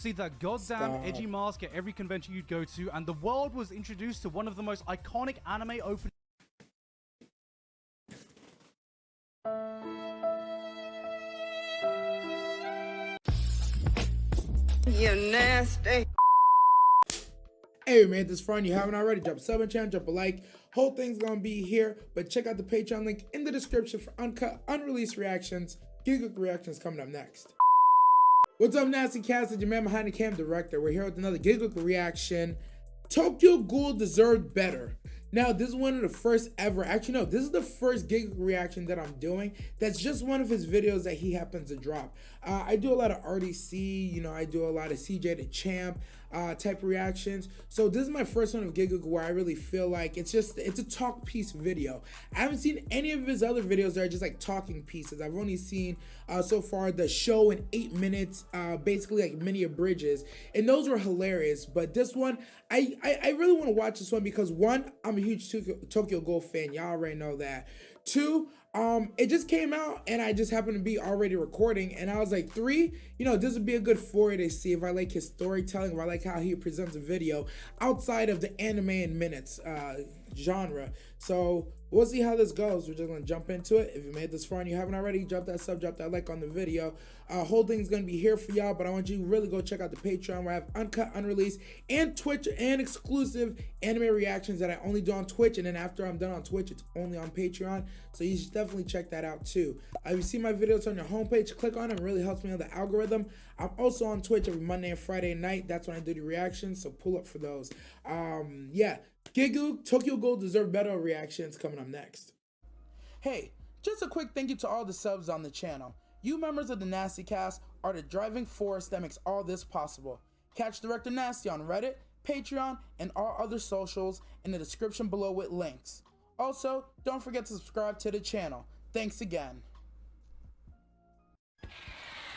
See that goddamn edgy mask at every convention you'd go to, and the world was introduced to one of the most iconic anime openings. You nasty. Hey man, this is Vern. You haven't already, drop a sub and channel, drop a like. Whole thing's gonna be here, but check out the Patreon link in the description for uncut, unreleased reactions. GIGGUK reactions coming up next. What's up, Nasty Cast? It's your man behind the cam director. We're here with another GIGGUK reaction. Tokyo Ghoul deserved better. Now, this is one of the first ever, actually no, this is the first GIGGUK reaction that I'm doing. That's just one of his videos that he happens to drop. I do a lot of RDC, you know, I do a lot of CJ the Champ type reactions. So this is my first one of GIGGUK where I really feel like it's a talk piece video. I haven't seen any of his other videos that are just like talking pieces. I've only seen so far the show in 8 minutes, basically like mini abridges, and those were hilarious. But this one, I really want to watch this one because one, I'm a huge Tokyo Ghoul fan. Y'all already know that. Two, it just came out and I just happened to be already recording, and I was like, three, you know, this would be a good foray to see if I like his storytelling, if I like how he presents a video outside of the anime in minutes genre. So we'll see how this goes. We're just gonna jump into it. If you made this far and you haven't already, drop that sub, drop that like on the video. Whole thing's gonna be here for y'all, but I want you to really go check out the Patreon where I have uncut, unreleased, and Twitch and exclusive anime reactions that I only do on Twitch, and then after I'm done on Twitch, it's only on Patreon. So you should definitely check that out too. If you see my videos on your homepage, click on them. It really helps me on the algorithm. I'm also on Twitch every Monday and Friday night. That's when I do the reactions, so pull up for those. Yeah, GIGGUK, Tokyo Ghoul deserve better reactions coming up next. Hey, just a quick thank you to all the subs on the channel. You members of the Nasty Cast are the driving force that makes all this possible. Catch Director Nasty on Reddit, Patreon, and all other socials in the description below with links. Also, don't forget to subscribe to the channel. Thanks again.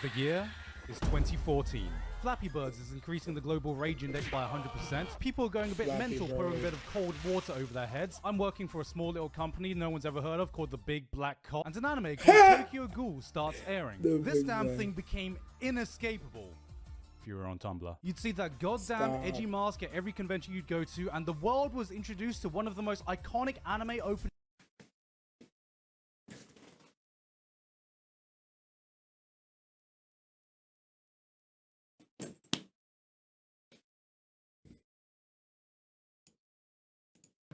The year is 2014. Flappy Birds is increasing the global rage index by 100%. People are going a bit mental, pouring a bit of cold water over their heads. I'm working for a small little company no one's ever heard of called the Big Black Cop, and an anime called Tokyo Ghoul starts airing. This damn thing became inescapable. If you were on Tumblr, you'd see that goddamn edgy mask at every convention you'd go to, and the world was introduced to one of the most iconic anime openings.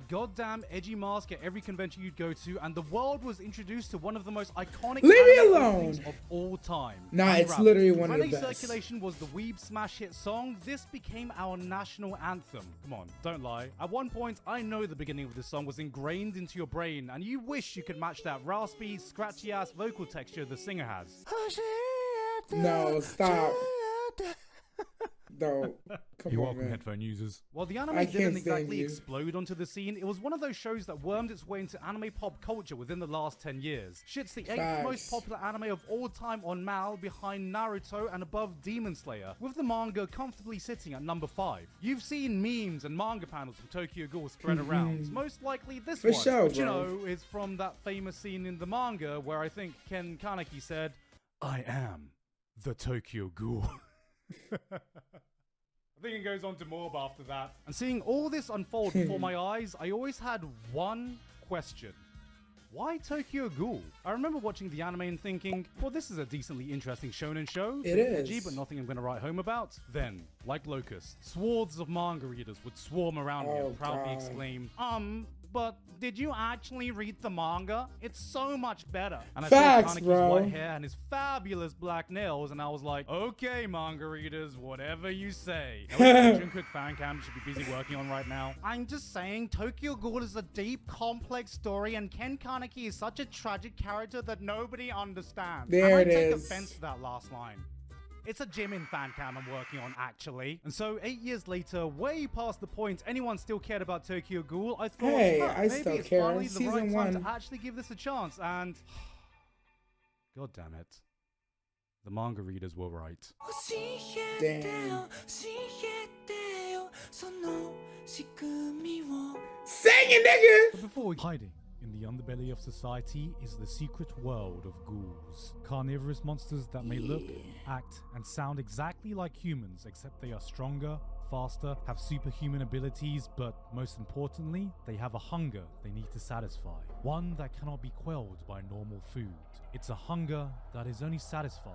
Goddamn edgy mask at every convention you'd go to, and the world was introduced to one of the most iconic openings of all time. Nah, it's literally one of the best. Circulation was the Weeb smash hit song. This became our national anthem. Come on, don't lie. At one point, I know the beginning of this song was ingrained into your brain, and you wish you could match that raspy, scratchy ass vocal texture the singer has. No, stop. No, come You're on, welcome, man. headphone users. While the anime didn't exactly explode onto the scene, it was one of those shows that wormed its way into anime pop culture within the last 10 years. Shit's the 8th most popular anime of all time on MAL, behind Naruto and above Demon Slayer, with the manga comfortably sitting at number 5. You've seen memes and manga panels from Tokyo Ghoul spread around. Most likely this one, which you know is from that famous scene in the manga where I think Ken Kaneki said, "I am the Tokyo Ghoul." I think it goes on to Morb after that. And seeing all this unfold before my eyes, I always had one question. Why Tokyo Ghoul? I remember watching the anime and thinking, well, this is a decently interesting shonen show. It is. Edgy, but nothing I'm going to write home about. Then, like locusts, swaths of manga readers would swarm around me and proudly exclaim, but did you actually read the manga? It's so much better. And I saw Kaneki's white hair and his fabulous black nails, and I was like, okay, manga readers, whatever you say. Now, GIGGUK fan cam should be busy working on right now. I'm just saying, Tokyo Ghoul is a deep, complex story, and Ken Kaneki is such a tragic character that nobody understands. There it is. I might take offense to that last line. It's a Jimin fan cam I'm working on, actually. And so 8 years later, way past the point anyone still cared about Tokyo Ghoul, I thought, hey, maybe I still it's care. finally the Season right time to actually give this a chance. And god damn it, the manga readers were right. Damn. Sing it, nigga! But before hiding in the underbelly of society is the secret world of ghouls. Carnivorous monsters that may look, act, and sound exactly like humans, except they are stronger, faster, have superhuman abilities, but most importantly, they have a hunger they need to satisfy. One that cannot be quelled by normal food. It's a hunger that is only satisfied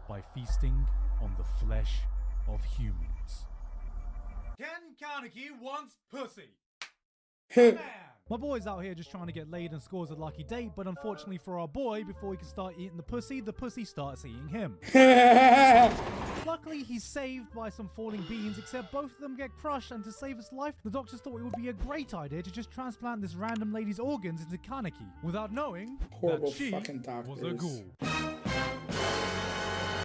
by feasting on the flesh of humans. Ken Kaneki wants pussy. My boy's out here just trying to get laid and scores a lucky date, but unfortunately for our boy, before he can start eating the pussy starts eating him. Luckily, he's saved by some falling beans, except both of them get crushed, and to save his life, the doctors thought it would be a great idea to just transplant this random lady's organs into Kaneki, without knowing that she was a ghoul.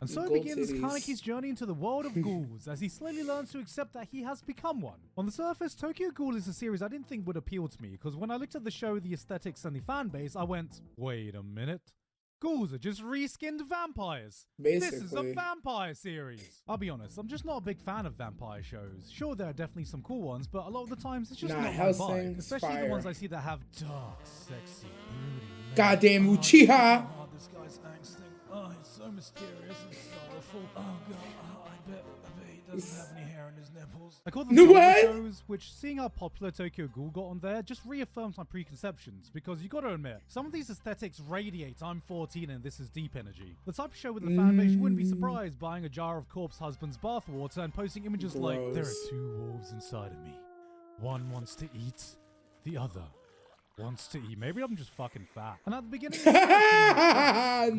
And so begins Kaneki's journey into the world of ghouls, as he slowly learns to accept that he has become one. On the surface, Tokyo Ghoul is a series I didn't think would appeal to me, because when I looked at the show, the aesthetics, and the fan base, I went, wait a minute. Ghouls are just reskinned vampires. Basically. This is a vampire series. I'll be honest, I'm just not a big fan of vampire shows. Sure, there are definitely some cool ones, but a lot of the times it's just not my vibe. Especially the ones I see that have dark, sexy, brooding. Goddamn Uchiha! Oh, this guy's angsting. Oh, he's so mysterious and sorrowful. Oh god, I bet he doesn't have any hair on his nipples. I call them shows, which seeing how popular Tokyo Ghoul got on there just reaffirms my preconceptions, because you gotta admit, some of these aesthetics radiate I'm 14 and this is deep energy. The type of show with the fan base you wouldn't be surprised buying a jar of corpse husband's bathwater and posting images like, there are two wolves inside of me. One wants to eat, the other wants to eat. Maybe I'm just fucking fat. And at the beginning,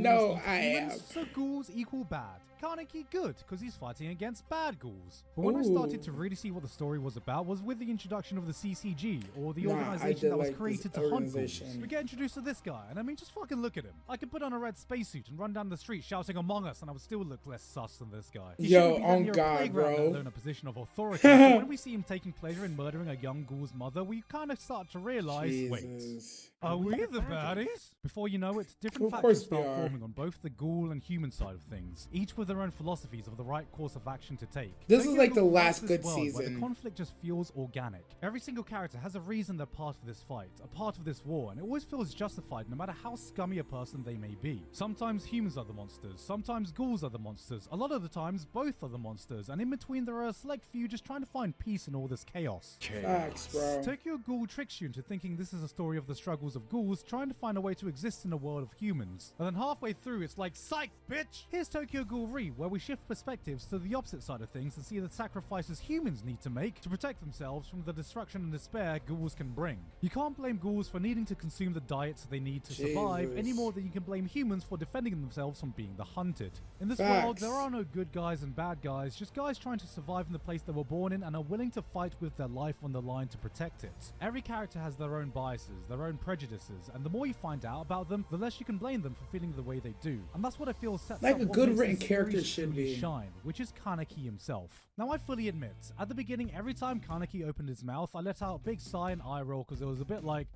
no, I am. So ghouls equal bad. Kaneki good, because he's fighting against bad ghouls. But when I started to really see what the story was about was with the introduction of the CCG, or the organization that was created to hunt ghouls. We get introduced to this guy, and I mean, just fucking look at him. I could put on a red spacesuit and run down the street shouting Among Us, and I would still look less sus than this guy. Yo, on God, bro. In a position of authority. But when we see him taking pleasure in murdering a young ghoul's mother, we kind of start to realize, wait, are we the baddies? Before you know it, different factions start forming on both the ghoul and human side of things, each with their own philosophies of the right course of action to take. This is like the last good season. Where the conflict just feels organic. Every single character has a reason they're part of this fight, a part of this war, and it always feels justified no matter how scummy a person they may be. Sometimes humans are the monsters, sometimes ghouls are the monsters, a lot of the times both are the monsters, and in between there are a select few just trying to find peace in all this chaos. Facts, bro. Tokyo Ghoul tricks you into thinking this is a story of the struggles of ghouls trying to find a way to exist in a world of humans. And then halfway through it's like, psych, bitch! Here's Tokyo Ghoul Re, where we shift perspectives to the opposite side of things and see the sacrifices humans need to make to protect themselves from the destruction and despair ghouls can bring. You can't blame ghouls for needing to consume the diets they need to survive any more than you can blame humans for defending themselves from being the hunted. In this world, there are no good guys and bad guys, just guys trying to survive in the place they were born in and are willing to fight with their life on the line to protect it. Every character has their own biases, their own prejudices, and the more you find out about them, the less you can blame them for feeling the way they do. And that's what I feel sets like up a good written character should be. Shine, which is Kaneki himself. Now I fully admit, at the beginning, every time Kaneki opened his mouth, I let out a big sigh and eye roll because it was a bit like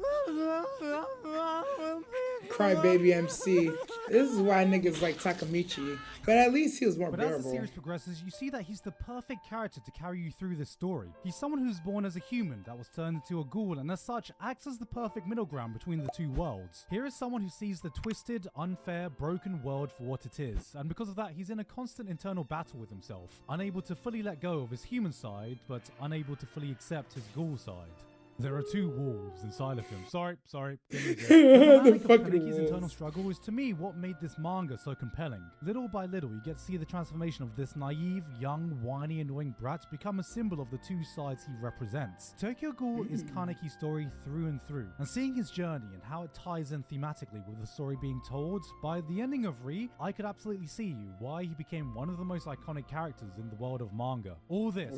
Crybaby MC. This is why niggas like Takamichi. But at least he was more bearable. As the series progresses, you see that he's the perfect character to carry you through this story. He's someone who's born as a human that was turned into a ghoul and as such acts as the perfect middle ground between the two worlds. Here is someone who sees the twisted, unfair, broken world for what it is, and because of that he's in a constant internal battle with himself, unable to fully let go of his human side, but unable to fully accept his ghoul side. There are two wolves inside of him. Sorry. The Kaneki's internal struggle is to me what made this manga so compelling. Little by little, you get to see the transformation of this naive, young, whiny, annoying brat become a symbol of the two sides he represents. Tokyo Ghoul is Kaneki's story through and through, and seeing his journey and how it ties in thematically with the story being told, by the ending of Re, I could absolutely see why he became one of the most iconic characters in the world of manga. All this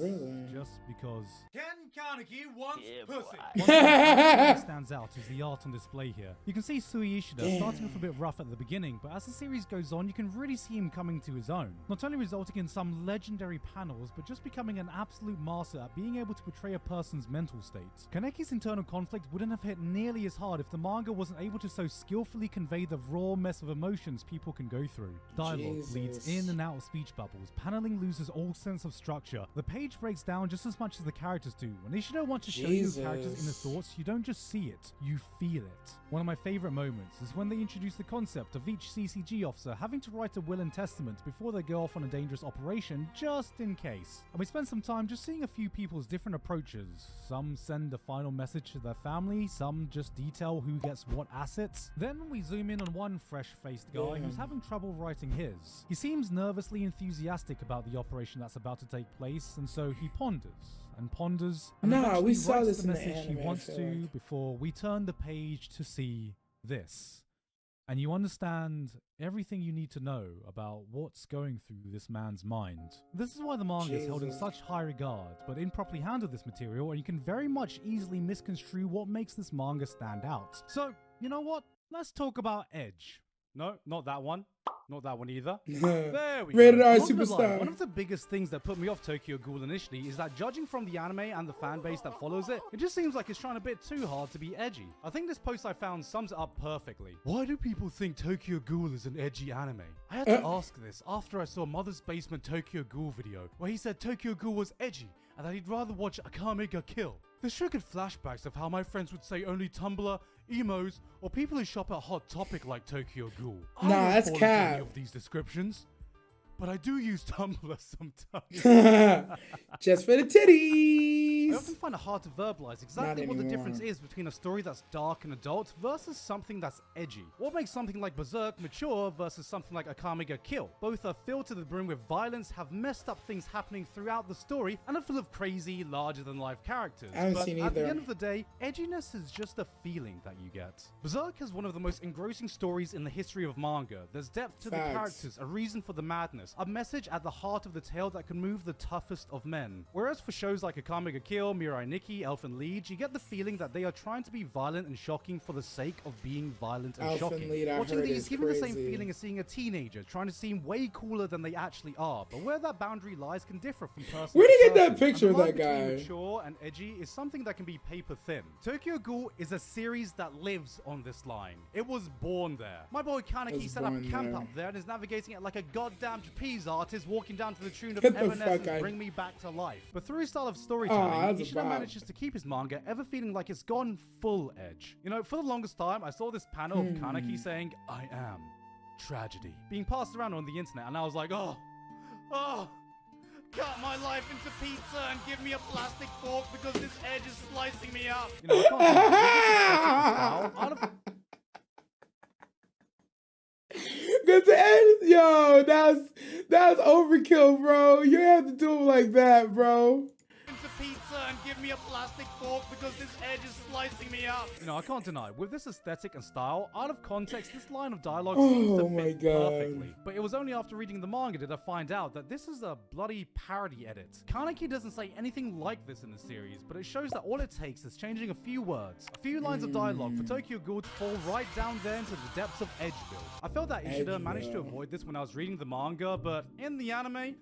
just because Ken Kaneki wants pussy. One thing that stands out is the art on display here. You can see Sui Ishida starting off a bit rough at the beginning, but as the series goes on, you can really see him coming to his own. Not only resulting in some legendary panels, but just becoming an absolute master at being able to portray a person's mental state. Kaneki's internal conflict wouldn't have hit nearly as hard if the manga wasn't able to so skillfully convey the raw mess of emotions people can go through. Dialogue leads in and out of speech bubbles. Paneling loses all sense of structure. The page breaks down just as much as the characters do. When Ishida wants to show you a character character's inner thoughts, you don't just see it, you feel it. One of my favorite moments is when they introduce the concept of each CCG officer having to write a will and testament before they go off on a dangerous operation, just in case. And we spend some time just seeing a few people's different approaches. Some send a final message to their family, some just detail who gets what assets. Then we zoom in on one fresh-faced guy who's having trouble writing his. He seems nervously enthusiastic about the operation that's about to take place, and so he ponders and ponders, and we saw writes this the in the message anime, he wants to before we turn the page to see this. And you understand everything you need to know about what's going through this man's mind. This is why the manga is held in such high regard, but improperly handle this material, and you can very much easily misconstrue what makes this manga stand out. So, you know what? Let's talk about Edge. No, not that one. Not that one either. There we go. Rated R Not gonna lie, superstar. one of the biggest things that put me off Tokyo Ghoul initially is that judging from the anime and the fan base that follows it, it just seems like it's trying a bit too hard to be edgy. I think this post I found sums it up perfectly. Why do people think Tokyo Ghoul is an edgy anime? I had to ask this after I saw Mother's Basement Tokyo Ghoul video, where he said Tokyo Ghoul was edgy and that he'd rather watch a Kamega kill. This triggered flashbacks of how my friends would say only Tumblr, emos, or people who shop at Hot Topic like Tokyo Ghoul. I don't that's fall into cap. any of these descriptions, but I do use Tumblr sometimes. Just for the titties. I often find it hard to verbalize exactly what the difference is between a story that's dark and adult versus something that's edgy. What makes something like Berserk mature versus something like Akamiga Kill? Both are filled to the brim with violence, have messed up things happening throughout the story, and are full of crazy, larger-than-life characters. I haven't But seen at the either. end of the day, edginess is just a feeling that you get. Berserk has one of the most engrossing stories in the history of manga. There's depth to the Facts. characters, a reason for the madness, a message at the heart of the tale that can move the toughest of men. Whereas for shows like Akamiga Kill, Mirai Nikki, Elfen Lied, you get the feeling that they are trying to be violent and shocking for the sake of being violent and Elfen shocking. Lied, I Watching heard, these is give me the same crazy. feeling as seeing a teenager trying to seem way cooler than they actually are, but where that boundary lies can differ from person Where'd to he get that person. picture And of the that line between guy? mature and edgy is something that can be paper thin. Tokyo Ghoul is a series that lives on this line. It was born there. My boy Kaneki Was set up born camp there. up there and is navigating it like a goddamn trapeze artist walking down to the tune of Get the Evanescence fuck out. Bring Me Back to Life. But through his style of storytelling, that's a Ishida vibe. manages to keep his manga ever feeling like it's gone full edge. You know, for the longest time, I saw this panel of Kaneki saying, "I am tragedy," being passed around on the internet, and I was like, oh, cut my life into pizza and give me a plastic fork because this edge is slicing me up. You know, I can't do this. Out of Cause the end, yo, that's overkill, bro. You have to do it like that, bro. into pizza and give me a plastic fork because this edge is slicing me up. You know, I can't deny, with this aesthetic and style, out of context, this line of dialogue seems to Oh my fit God. perfectly. But it was only after reading the manga did I find out that this is a bloody parody edit. Kaneki doesn't say anything like this in the series, but it shows that all it takes is changing a few words, a few lines of dialogue for Tokyo Ghoul to fall right down there into the depths of Edgeville. I felt that Ishida managed to avoid this when I was reading the manga, but in the anime,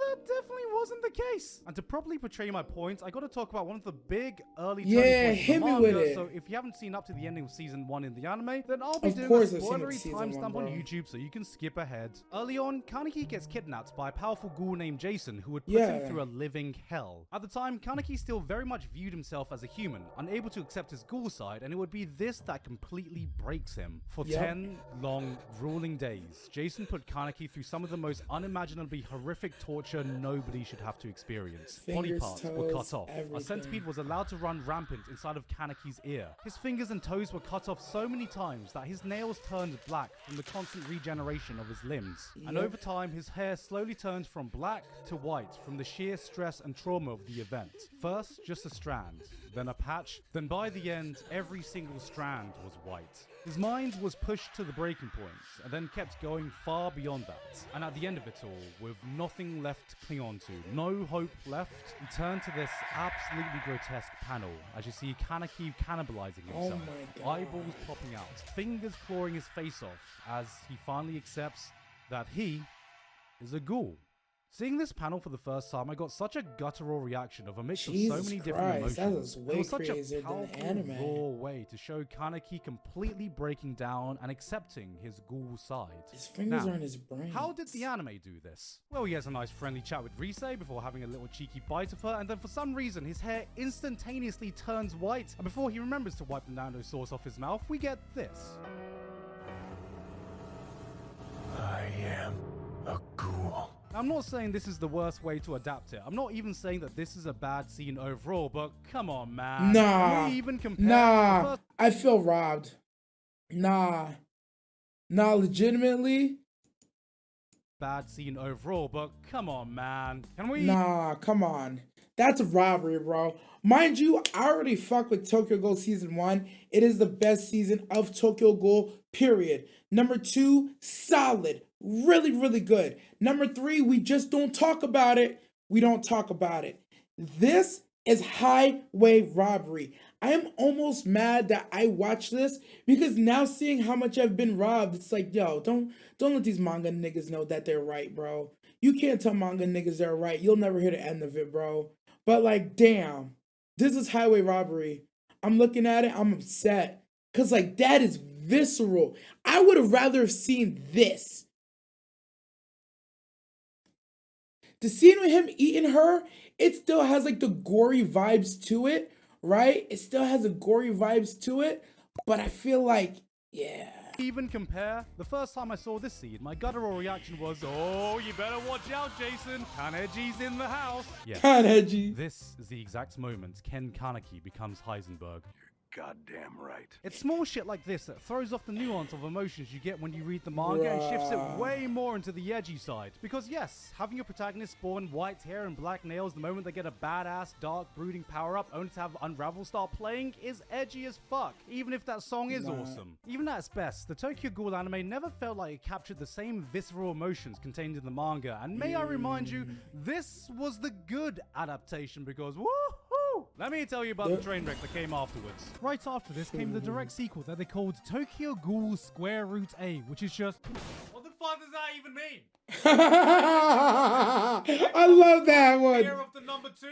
that definitely wasn't the case. And to properly portray my point, I got to talk about one of the big early turning points hit in the me manga. with it. So if you haven't seen up to the ending of season 1 in the anime, then I'll be Of doing course a I've seen up to spoilery season 1, timestamp bro. on YouTube so you can skip ahead. Early on, Kaneki gets kidnapped by a powerful ghoul named Jason who would put him through a living hell. At the time, Kaneki still very much viewed himself as a human, unable to accept his ghoul side, and it would be this that completely breaks him. For 10 long, grueling days, Jason put Kaneki through some of the most unimaginably horrific torture nobody should have to experience. Body Fingers, parts were cut toes, off. A everything. centipede was allowed to run rampant inside of Kaneki's ear. His fingers and toes were cut off so many times that his nails turned black from the constant regeneration of his limbs. And over time, his hair slowly turned from black to white from the sheer stress and trauma of the event. First, just a strand, then a patch, then by the end, every single strand was white. His mind was pushed to the breaking point, and then kept going far beyond that. And at the end of it all, with nothing left to cling on to, no hope left, he turned to this absolutely grotesque panel as you see Kaneki cannibalizing himself, my God. eyeballs popping out, fingers clawing his face off as he finally accepts that he is a ghoul. Seeing this panel for the first time, I got such a guttural reaction of a mix of Jesus so many different Christ, emotions. that was way It was such a crazier than the powerful, anime. raw way to show Kaneki completely breaking down and accepting his ghoul side. His fingers Now, are in his brain. how did the anime do this? Well, he has a nice friendly chat with Rise before having a little cheeky bite of her, and then for some reason his hair instantaneously turns white, and before he remembers to wipe the Nando sauce off his mouth, we get this. I am a ghoul. Now, I'm not saying this is the worst way to adapt it. I'm not even saying that this is a bad scene overall, but come on, man. Nah. Can we even compare Nah. the first I feel robbed. Nah, legitimately. bad scene overall, but come on, man. Can we? Nah, come on. That's a robbery, bro. Mind you, I already fuck with Tokyo Ghoul Season 1. It is the best season of Tokyo Ghoul, period. Number 2, solid. Really, really good. Number 3, we just don't talk about it. We don't talk about it. This is highway robbery. I am almost mad that I watched this because now seeing how much I've been robbed, it's like, yo, don't let these manga niggas know that they're right, bro. You can't tell manga niggas they're right. You'll never hear the end of it, bro. But like, damn, this is highway robbery. I'm looking at it, I'm upset. Cause like, that is visceral. I would have rather have seen this. The scene with him eating her, it still has like the gory vibes to it, right? It still has a gory vibes to it, but I feel like, yeah. Even compare? The first time I saw this scene, my guttural reaction was, oh, you better watch out, Jason. Kaneji's in the house. Yes. Kaneji. This is the exact moment Ken Kaneki becomes Heisenberg. Goddamn right. It's small shit like this that throws off the nuance of emotions you get when you read the manga and shifts it way more into the edgy side. Because yes, having your protagonist spawn white hair and black nails the moment they get a badass, dark, brooding power-up only to have Unravel start playing is edgy as fuck, even if that song is awesome. Even at its best, the Tokyo Ghoul anime never felt like it captured the same visceral emotions contained in the manga, and may I remind you, this was the good adaptation because woohoo! Let me tell you about the train wreck that came afterwards. Right after this came the direct sequel that they called Tokyo Ghoul Square Root A, which is just... What the fuck does that even mean? I love that one. Fear of the number 2?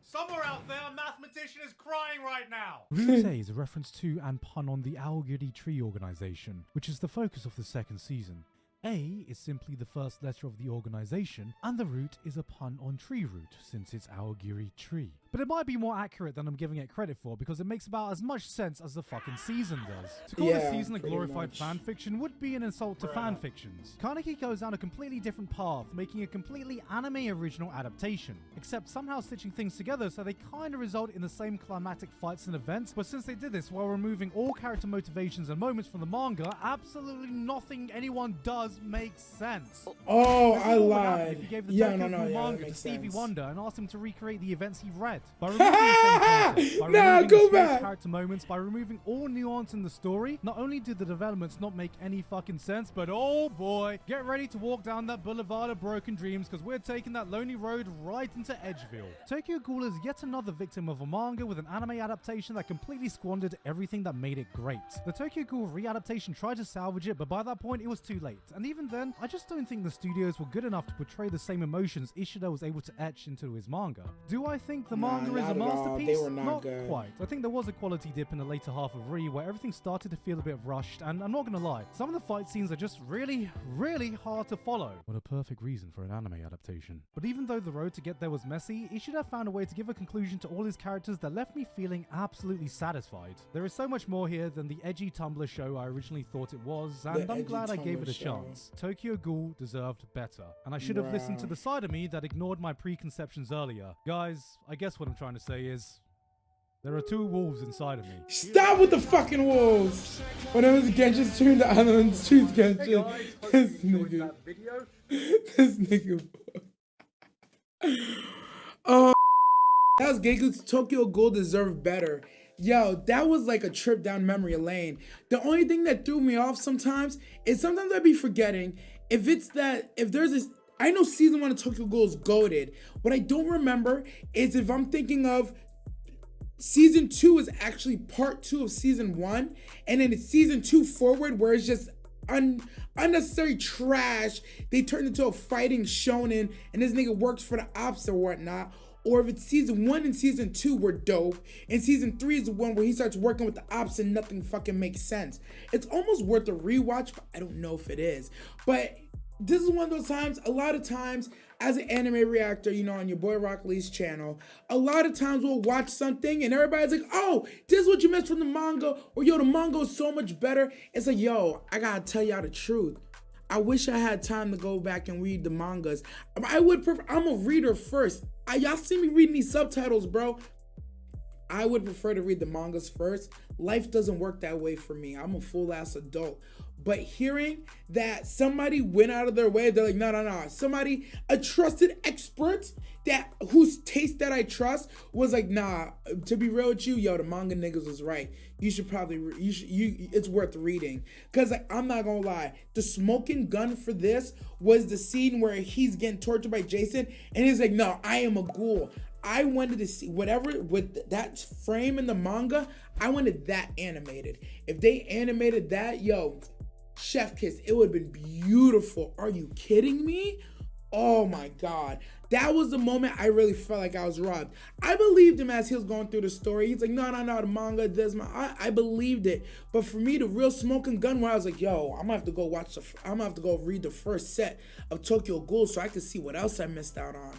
Somewhere out there, a mathematician is crying right now. Root A is a reference to and pun on the Aogiri organization, which is the focus of the second season. A is simply the first letter of the organization, and the root is a pun on tree root, since it's Aogiri tree. But it might be more accurate than I'm giving it credit for, because it makes about as much sense as the fucking season does. To call this season a glorified fanfiction would be an insult to fanfictions. Kaneki goes down a completely different path, making a completely anime original adaptation, except somehow stitching things together so they kinda result in the same climactic fights and events, but since they did this while removing all character motivations and moments from the manga, absolutely nothing anyone does makes sense. Oh, I lied. If you gave the Yeah, Tokyo no, Ghoul yeah, manga that to makes Stevie sense. Wonder and asked him to recreate the events he read. By removing the same content, by Nah, removing go the space back. character moments, by removing all nuance in the story, not only did the developments not make any fucking sense, but oh boy, get ready to walk down that boulevard of broken dreams because we're taking that lonely road right into Edgeville. Tokyo Ghoul is yet another victim of a manga with an anime adaptation that completely squandered everything that made it great. The Tokyo Ghoul readaptation tried to salvage it, but by that point it was too late. And even then, I just don't think the studios were good enough to portray the same emotions Ishida was able to etch into his manga. Do I think the manga is a not at all. masterpiece? They were not good. Quite. I think there was a quality dip in the later half of Re where everything started to feel a bit rushed, and I'm not gonna lie, some of the fight scenes are just really, really hard to follow. What a perfect reason for an anime adaptation. But even though the road to get there was messy, Ishida found a way to give a conclusion to all his characters that left me feeling absolutely satisfied. There is so much more here than the edgy Tumblr show I originally thought it was, and I'm glad I gave it a chance. Tokyo Ghoul deserved better, and I should have listened to the side of me that ignored my preconceptions earlier. Guys, I guess what I'm trying to say is, there are 2 wolves inside of me. Stop with the fucking wolves. When it was Genshin's turn, the other one's choose Genshin. Hey guys, hope This you enjoyed nigga. that video. This nigga. Oh, that was GIGGUK's Tokyo Ghoul deserved better. Yo, that was like a trip down memory lane. The only thing that threw me off sometimes is sometimes I'd be forgetting if there's this. I know season 1 of Tokyo Ghoul is goated. What I don't remember is if I'm thinking of season 2 is actually part 2 of season 1, and then it's season 2 forward where it's just unnecessary trash, they turn into a fighting shonen and this nigga works for the ops or whatnot. Or if it's season 1 and season 2 were dope, and season 3 is the one where he starts working with the ops and nothing fucking makes sense. It's almost worth a rewatch, but I don't know if it is. But this is one of those times, a lot of times, as an anime reactor, you know, on your boy Rock Lee's channel, a lot of times we'll watch something and everybody's like, oh, this is what you missed from the manga, or yo, the manga is so much better. It's like, yo, I gotta tell y'all the truth. I wish I had time to go back and read the mangas. I would prefer, I'm a reader first. Y'all see me reading these subtitles, bro. I would prefer to read the mangas first. Life doesn't work that way for me. I'm a full ass adult. But hearing that somebody went out of their way, they're like, no. Somebody, a trusted expert that whose taste that I trust was like, nah, to be real with you, yo, the manga niggas was right. You should probably, it's worth reading. Cause like, I'm not gonna lie, the smoking gun for this was the scene where he's getting tortured by Jason and he's like, no, I am a ghoul. I wanted to see whatever with that frame in the manga, I wanted that animated. If they animated that, yo, chef kiss, it would have been beautiful. Are you kidding me? Oh my God. That was the moment I really felt like I was robbed. I believed him as he was going through the story. He's like, no, the manga, I believed it. But for me, the real smoking gun where I was like, yo, I'm gonna have to go read the first set of Tokyo Ghoul so I can see what else I missed out on.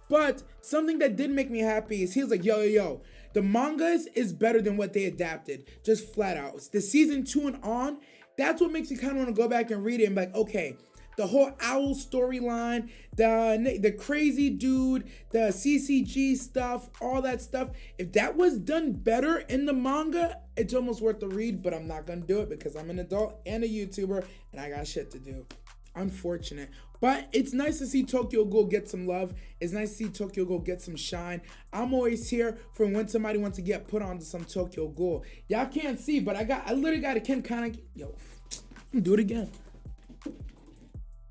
But something that did make me happy is he was like, yo, the mangas is better than what they adapted, just flat out. The season 2 and on, that's what makes me kind of want to go back and read it and be like, okay, the whole owl storyline, the crazy dude, the CCG stuff, all that stuff, if that was done better in the manga, it's almost worth the read, but I'm not going to do it because I'm an adult and a YouTuber and I got shit to do. Unfortunate. But it's nice to see Tokyo Ghoul get some love. It's nice to see Tokyo Ghoul get some shine. I'm always here for when somebody wants to get put onto some Tokyo Ghoul. Y'all can't see, but I literally got a kind of, yo, do it again.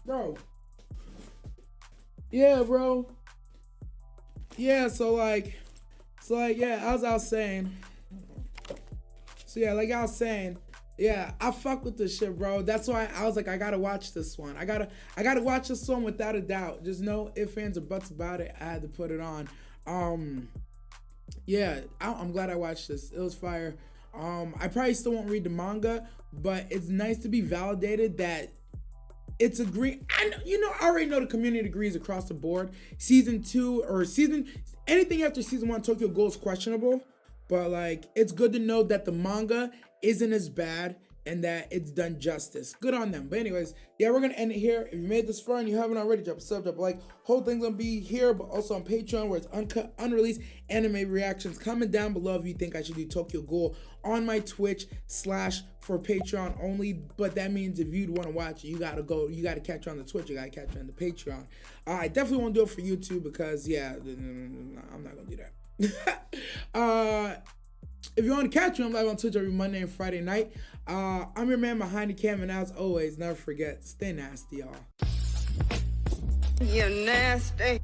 Bro. Yeah, bro. Yeah, so yeah, as I was saying. So yeah, like I was saying, yeah, I fuck with this shit, bro. That's why I was like, I gotta watch this one. I gotta watch this one without a doubt. Just no ifs, ands, or buts about it. I had to put it on. Yeah, I'm glad I watched this. It was fire. I probably still won't read the manga, but it's nice to be validated that it's agreeing. I already know the community agrees across the board. Season 2 or anything after season 1, Tokyo Ghoul is questionable, but like, it's good to know that the manga isn't as bad and that it's done justice. Good on them. But anyways, yeah, we're gonna end it here. If you made this far and you haven't already, drop a sub, drop a like. Whole thing's gonna be here, but also on Patreon where it's uncut, unreleased anime reactions. Comment down below if you think I should do Tokyo Ghoul on my Twitch / for Patreon only. But that means if you'd want to watch it, you gotta catch her on the Twitch, you gotta catch her on the Patreon. I definitely won't do it for YouTube because yeah, I'm not gonna do that. If you want to catch me, I'm live on Twitch every Monday and Friday night. I'm your man behind the cam, and as always, never forget, stay nasty, y'all. You nasty.